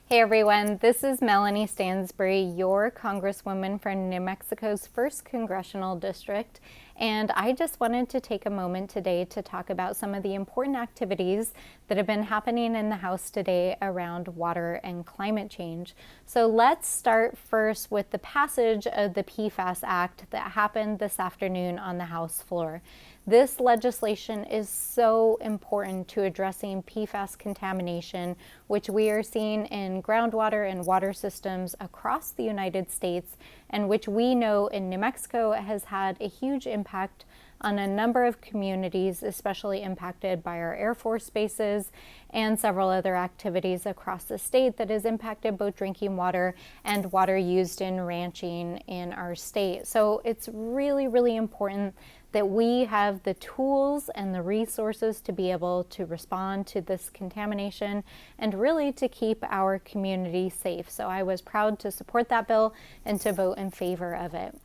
Hey everyone, this is Melanie Stansbury, your Congresswoman from New Mexico's 1st Congressional District, and I just wanted to take a moment today to talk about some of the important activities that have been happening in the House today around water and climate change. So let's start first with the passage of the PFAS Act that happened this afternoon on the House floor. This legislation is so important to addressing PFAS contamination, which we are seeing in groundwater and water systems across the United States, and which we know in New Mexico has had a huge impact on a number of communities, especially impacted by our Air Force bases and several other activities across the state that has impacted both drinking water and water used in ranching in our state. So it's really, really important that we have the tools and the resources to be able to respond to this contamination and really to keep our community safe. So I was proud to support that bill and to vote in favor of it.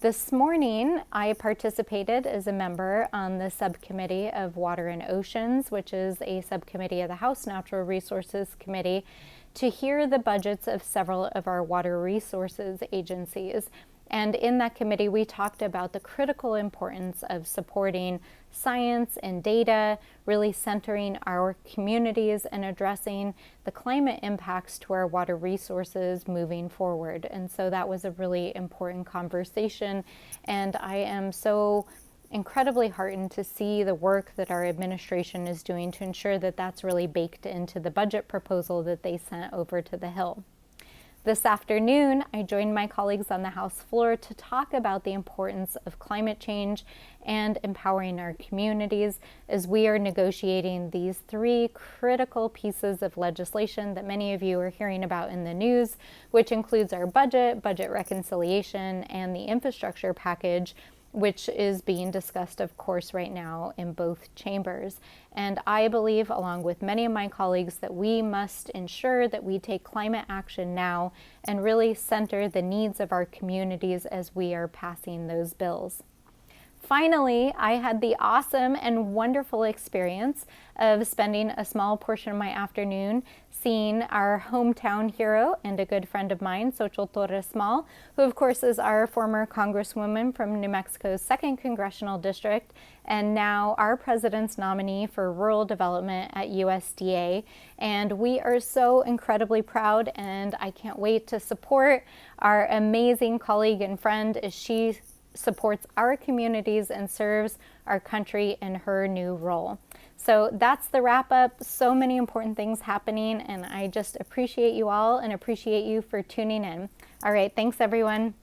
This morning, I participated as a member on the Subcommittee of Water and Oceans, which is a subcommittee of the House Natural Resources Committee, to hear the budgets of several of our water resources agencies. And in that committee, we talked about the critical importance of supporting science and data, really centering our communities and addressing the climate impacts to our water resources moving forward. And so that was a really important conversation. And I am so incredibly heartened to see the work that our administration is doing to ensure that that's really baked into the budget proposal that they sent over to the Hill. This afternoon, I joined my colleagues on the House floor to talk about the importance of climate change and empowering our communities as we are negotiating these three critical pieces of legislation that many of you are hearing about in the news, which includes our budget reconciliation, and the infrastructure package, which is being discussed, of course, right now in both chambers. And I believe, along with many of my colleagues, that we must ensure that we take climate action now and really center the needs of our communities as we are passing those bills. Finally, I had the awesome and wonderful experience of spending a small portion of my afternoon seeing our hometown hero and a good friend of mine, Xochitl Torres Small, who of course is our former Congresswoman from New Mexico's 2nd Congressional District and now our President's nominee for Rural Development at USDA. And we are so incredibly proud, and I can't wait to support our amazing colleague and friend as she supports our communities and serves our country in her new role. So that's the wrap up. So many important things happening, and I just appreciate you all and appreciate you for tuning in. All right, thanks everyone.